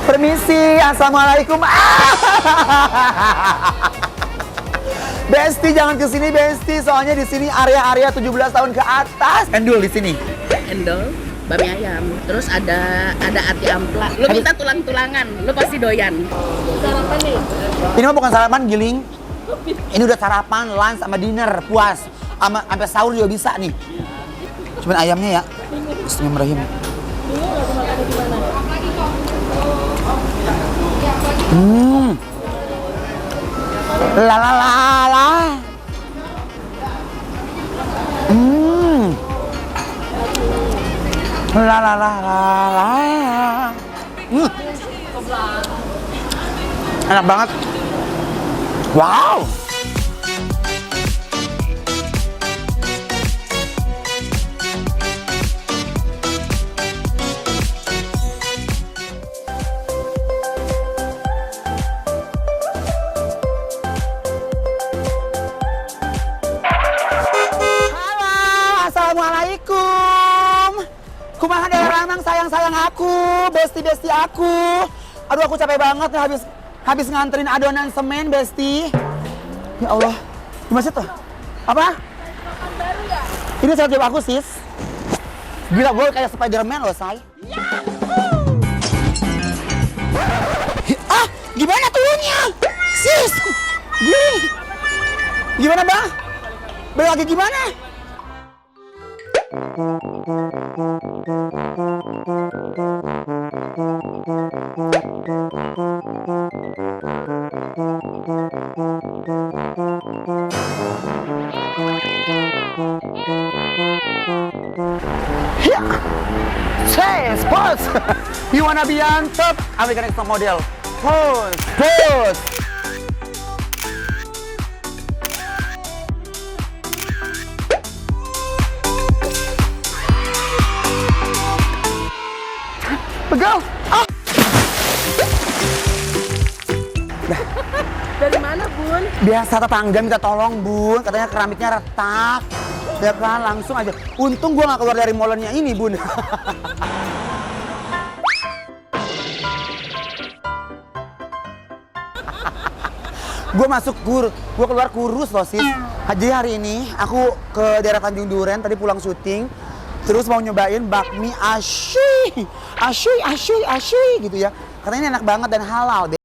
Permisi, assalamualaikum. Besti jangan kesini Besti, soalnya di sini area-area 17 tahun ke atas. Endul di sini. Endol, bami ayam, terus ada ati ampla. Lu minta tulang-tulangan, lu pasti doyan. Sarapan nih. Ini mah bukan sarapan, Giling. Ini udah sarapan, lunch sama dinner, puas. Sampai sahur juga bisa nih. Cuman ayamnya ya. Bismillahirrahmanirrahim. La la la la. La la la la la. Enak banget. Wow. Assalamualaikum. Kumaha daerah sayang-sayang aku, besti-besti aku. Aduh aku capek banget nih habis nganterin adonan semen, Besti. Ya Allah. Gimana sih tuh? Apa? Baru ya? Ini selfie aku, sis. Gila, gue kayak Spiderman loh, say. Ah, gimana turunnya? Sis. Gimana, Bang? Balik lagi gimana? Ya, say, sports. You wanna be on top? American Next Top Model. Pose. Pegal. Ah. Dari mana, Bun? Biasa tetangga minta tolong, Bun. Katanya keramiknya retak. Ya kan, langsung aja. Untung gua nggak keluar dari molennya ini, Bun. Gua keluar kurus loh, sis. Jadi hari ini aku ke daerah Tanjung Duren, tadi pulang syuting. Terus mau nyobain bakmi asyuy gitu ya. Katanya ini enak banget dan halal.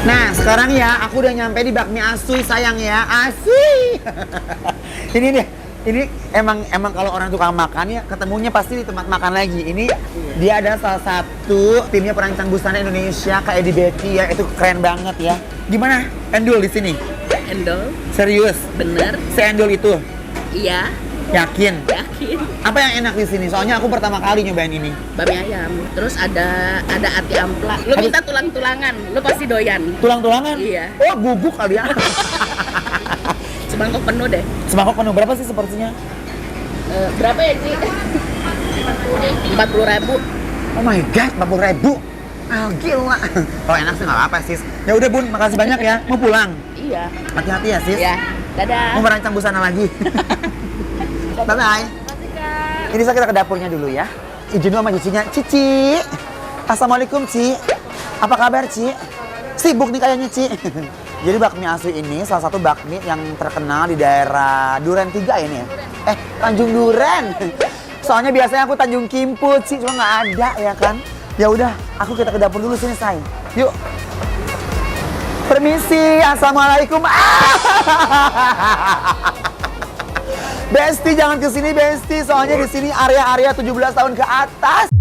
Nah, sekarang ya aku udah nyampe di Bakmi Asuy, sayang ya. Asuy. Ini emang kalau orang tukang makan ya ketemunya pasti di tempat makan lagi. Ini dia ada salah satu timnya perancang busana Indonesia, Kak Edi Betty ya. Itu keren banget ya. Gimana? Endul di sini? Endol, Serius? bener. Seendul itu? Iya, Yakin? yakin. Apa yang enak di sini? Soalnya aku pertama kali nyobain ini. Bami ayam, terus ada ati ampla. Lu minta tulang-tulangan, lu pasti doyan. Tulang-tulangan? Iya. Oh, guguk kali ya. Semangkok penuh deh. Semangkok penuh berapa sih sepertinya? Berapa ya, Ci? 40.000. Oh my god, 40.000. Ah, gila. Kalau enak sih nggak apa-apa, sis. Ya udah, Bun, makasih banyak ya. Mau pulang? Iya. Hati-hati ya, sis. Ya, dadah. Mau merancang busana lagi. Bye-bye. Ini kita ke dapurnya dulu ya. Izin dulu sama cicinya. Cici. Assalamualaikum, Ci. Apa kabar, Ci? Sibuk nih kayaknya, Ci. Jadi bakmi Asuy ini salah satu bakmi yang terkenal di daerah Duren 3 ini ya? Tanjung Duren. Soalnya biasanya aku Tanjung Kimput sih, cuma nggak ada ya kan. Ya udah, kita ke dapur dulu sini, say. Yuk. Permisi, assalamualaikum. Besti jangan kesini Besti, soalnya di sini area-area 17 tahun ke atas.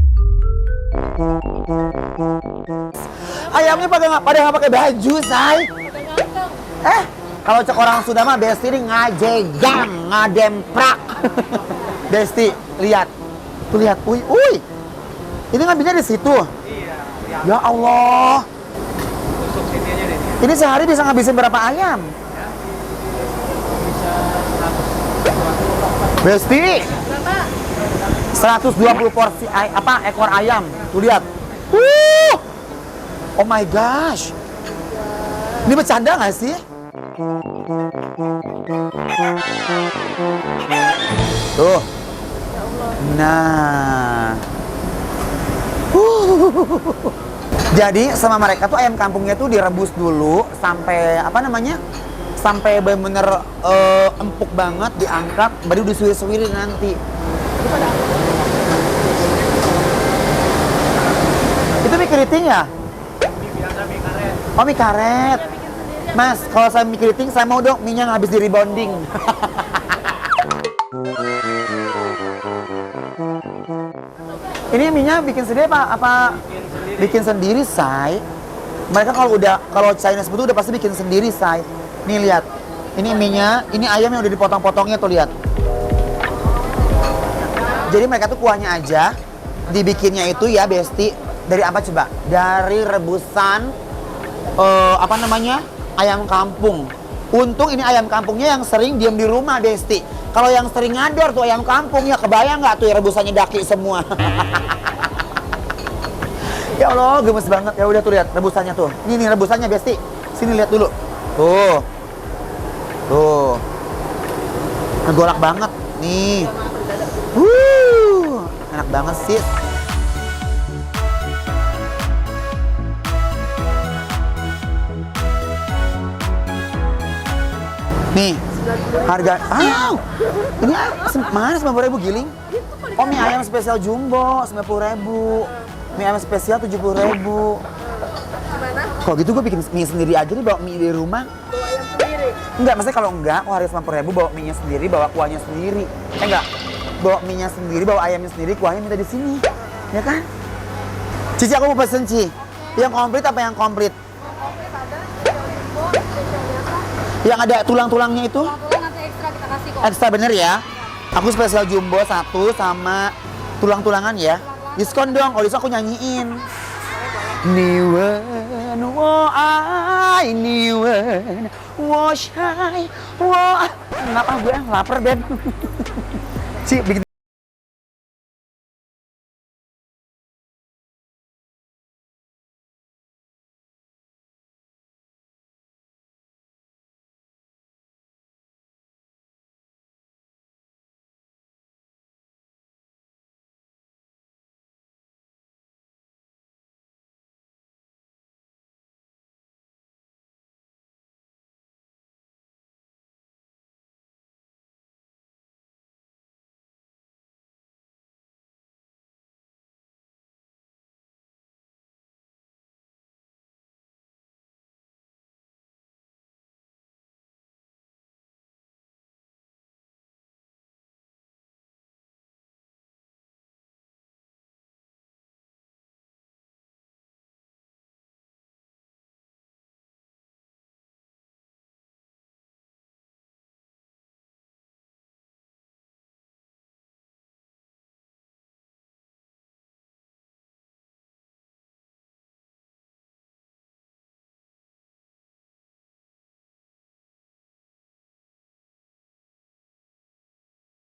Ayamnya pada nggak pakai baju, say. Kalau cek orang Sunda mah Besti ini ngajegang, ngademprak. Besti, lihat. Tuh lihat, uy. Ini ngambilnya di situ. Iya. Ya Allah. Tusuk sini aja deh. Ini sehari bisa ngabisin berapa ayam? Bisa 100. Besti, Berapa? 120 porsi ekor ayam. Tuh lihat. Oh my gosh. Ini bercanda nggak sih? Tuh. Nah. Jadi sama mereka tuh ayam kampungnya tuh direbus dulu sampai sampai bener-bener empuk banget, diangkat, baru disuir-suirin nanti. Itu mie keriting ya? Oh, mie karet. Mas, kalau saya mie keriting, saya mau dong mie-nya habis di rebonding. Ini mie-nya bikin sendiri apa? Bikin sendiri, say. Mereka kalau Chinese food udah pasti bikin sendiri, say. Nih lihat. Ini mie-nya, ini ayam yang udah dipotong-potongnya tuh lihat. Jadi mereka tuh kuahnya aja dibikinnya itu ya, Besti. Dari apa coba? Dari rebusan ayam kampung. Untung ini ayam kampungnya yang sering diem di rumah, Besti. Kalau yang sering ngador tuh ayam kampung, ya kebayang nggak tuh ya rebusannya daki semua. Ya Allah, gemes banget. Ya udah tuh lihat rebusannya tuh. Ini nih rebusannya, Besti. Sini lihat dulu. Tuh. Tuh. Ngegolak banget nih. Enak banget sih. Nih, harga, ini mana 90.000 giling? Oh, mie ayam spesial jumbo 90.000. Mie ayam spesial 70.000. Kalau gitu gue bikin mie sendiri aja nih, bawa mie di rumah. Bawa ayam sendiri? Enggak, maksudnya kalau enggak, harga 90.000 bawa mie-nya sendiri, bawa kuahnya sendiri. Enggak, bawa mie-nya sendiri, bawa ayamnya sendiri, kuahnya minta di sini. Ya kan? Cici, aku mau pesen, Ci. Yang komplit apa yang komplit? Yang ada tulang-tulangnya itu? Tulang nanti ekstra kita kasih kok. Ekstra bener ya? Aku spesial jumbo 1 sama tulang-tulangan ya. Diskon dong, kalau diskon aku nyanyiin. Niwen wo ai niwen wo shai wo. Kenapa gue lapar, Ben? Ci, bikin.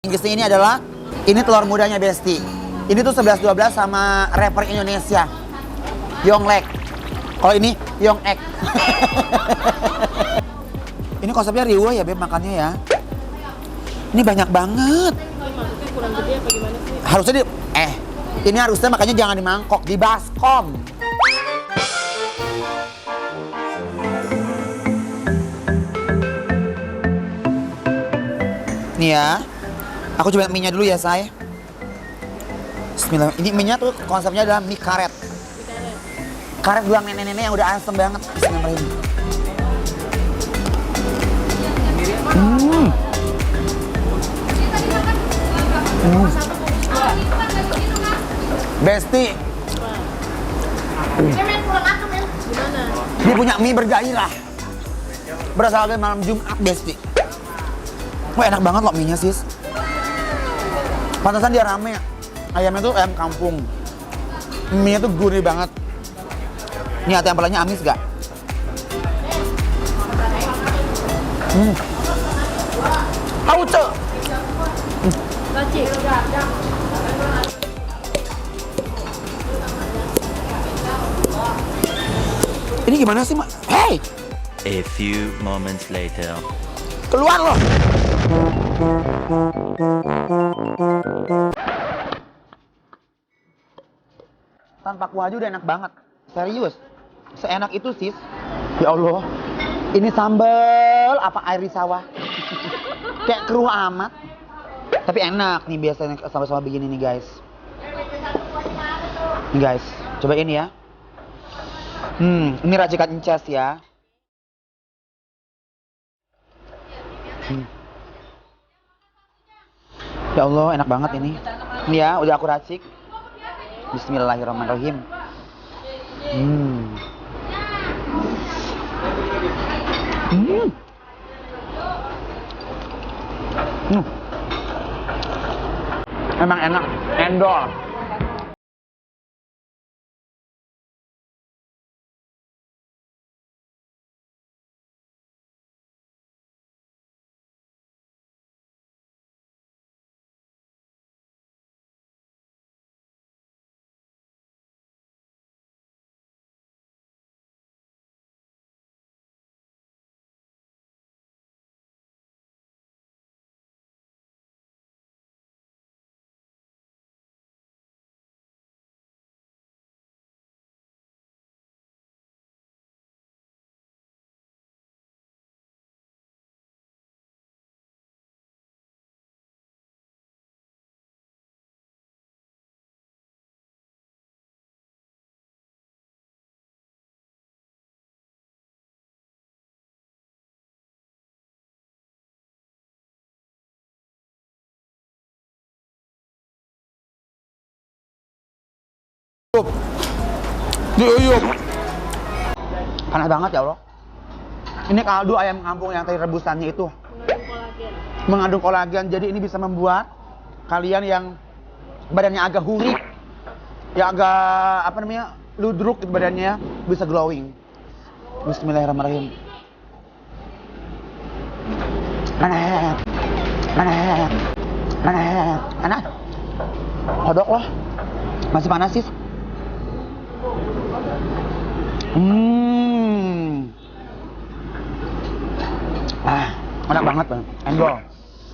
Inggrisnya ini adalah, ini telur mudanya, Besti. Ini tuh 11-12 sama rapper Indonesia, Yonglek. Kalau ini Yongek. Ini konsepnya riwah ya, Beb, makannya ya. Ini banyak banget. Maksudnya kurang gede apa gimana sih? Harusnya ini harusnya makanya jangan di mangkok, di baskom. Nih ya. Aku coba mie-nya dulu ya, say. Bismillah. Ini mie-nya tuh konsepnya adalah mie karet. Karet bilang nenek-nenek yang udah asem banget. Bismillahirrahmanirrahim. Besti. Dia punya mie bergairah. Berasal dari malam Jumat, Besti. Wah, enak banget loh mie-nya, sis. Pantesan dia rame. Ayamnya tuh ayam kampung. Mie-nya tuh gurih banget. Ini hati ampelanya amis gak? Auce. Ini gimana sih, Mak? Hey! A few moments later. Keluar loh! Tanpa kuah aja udah enak banget. Serius. Seenak itu, sis. Ya Allah. Ini sambal apa air di sawah? Kayak keruh amat. Tapi enak nih biasanya sama-sama begini nih, guys. Nih, guys. Cobain ya. Ini racikan ences ya. Ya Allah, enak banget ini. Ini ya, udah aku racik. Bismillahirrahmanirrahim. Emang enak, endol. Diuyup. Panas banget ya Allah. Ini kaldu ayam kampung yang tadi rebusannya itu mengandung kolagen. Jadi ini bisa membuat kalian yang badannya agak huri, ya agak apa namanya ludruk gitu badannya, bisa glowing. Bismillahirrahmanirrahim. Enak, enak, enak, enak. Kodok loh, masih panas sih. Enak banget bang, endol.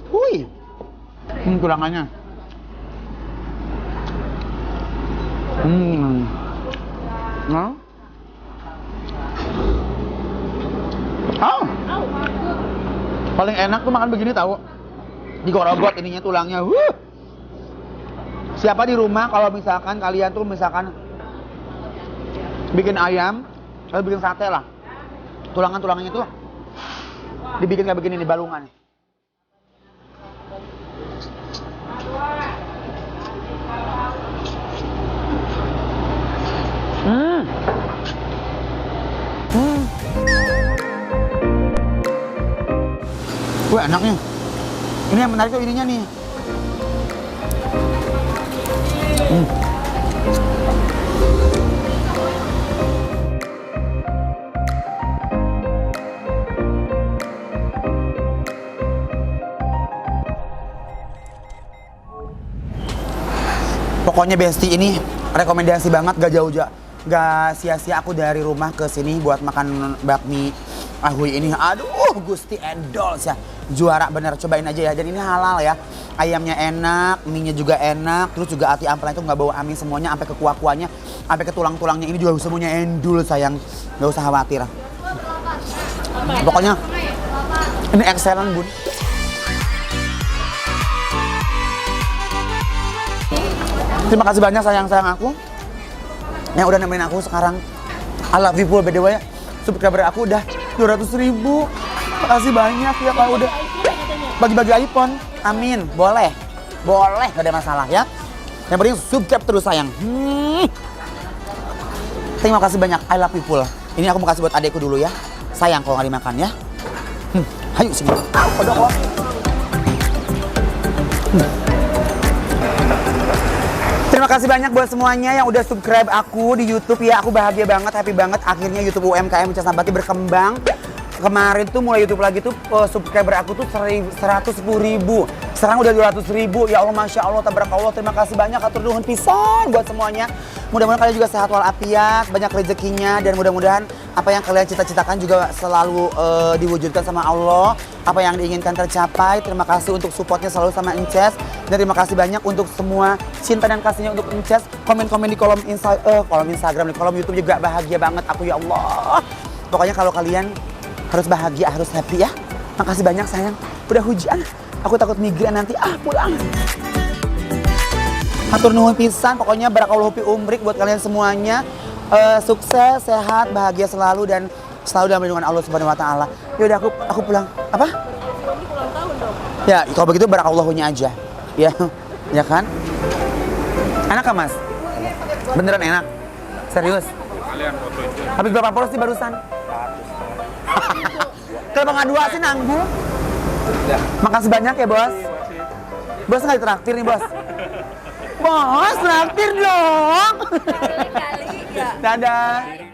Wih, tulangannya. Nah. Paling enak tuh makan begini tahu. Digorogot ininya tulangnya. Siapa di rumah kalau misalkan kalian tuh misalkan bikin ayam atau bikin sate lah, tulangannya tuh dibikin kayak begini nih, balungan. Wah enaknya. Ini yang menarik tuh ininya nih. Pokoknya Besti ini rekomendasi banget, gak jauh-jauh, gak sia-sia aku dari rumah ke sini buat makan bakmi Ahui ini. Aduh, Gusti endol ya, juara bener, cobain aja ya. Dan ini halal ya, ayamnya enak, mie-nya juga enak, terus juga ati ampela itu nggak bawa amis semuanya, sampai ke kuah-kuahnya, sampai ke tulang-tulangnya ini juga semuanya endul sayang, nggak usah khawatir. Pokoknya ini excellent bun. Terima kasih banyak sayang-sayang aku yang udah nemenin aku sekarang. I love you full, by the way. Subscriber aku udah 200.000. Makasih banyak ya kalau udah bagi-bagi iPhone. Amin. Boleh. Boleh, gak ada masalah ya. Yang penting subscribe terus sayang. Terima kasih banyak. I love you full. Ini aku mau kasih buat adekku dulu ya. Sayang kalau nggak dimakan ya. Ayo sini. Kodok. Terima kasih banyak buat semuanya yang udah subscribe aku di YouTube ya. Aku bahagia banget, happy banget. Akhirnya YouTube UMKM Ucas Nabati berkembang. Kemarin tuh mulai YouTube lagi tuh subscriber aku tuh 110.000. Sekarang udah 200.000, ya Allah, Masya Allah, tabarakallah. Terima kasih banyak, atur nuhun pisan buat semuanya. Mudah-mudahan kalian juga sehat walafiat, banyak rezekinya, dan mudah-mudahan apa yang kalian cita-citakan juga selalu diwujudkan sama Allah. Apa yang diinginkan tercapai. Terima kasih untuk supportnya selalu sama Ences. Dan terima kasih banyak untuk semua cinta dan kasihnya untuk Ences. Komen-komen di kolom Instagram, di kolom YouTube juga bahagia banget aku, ya Allah. Pokoknya kalau kalian harus bahagia, harus happy ya. Makasih banyak sayang. Udah hujan. Aku takut migrain nanti. Pulang. Hatur nuhun pisan. Pokoknya barakallahu fi umrik buat kalian semuanya. Sukses, sehat, bahagia selalu dan selalu dalam lindungan Allah Subhanahu wa taala. Ya udah aku pulang. Apa? Ulang tahun dong. Ya, kalau begitu barakallahu-nya aja. Ya. Ya kan? Enak kan, Mas? Beneran enak. Serius? Kalian foto itu. Habis berapa porsi barusan? Kenapa nggak 2 sih, nanggung? Makasih banyak ya, Bos. Bos nggak ditraktir nih, Bos. Bos, traktir dong. Kali-kali ya. Dadah.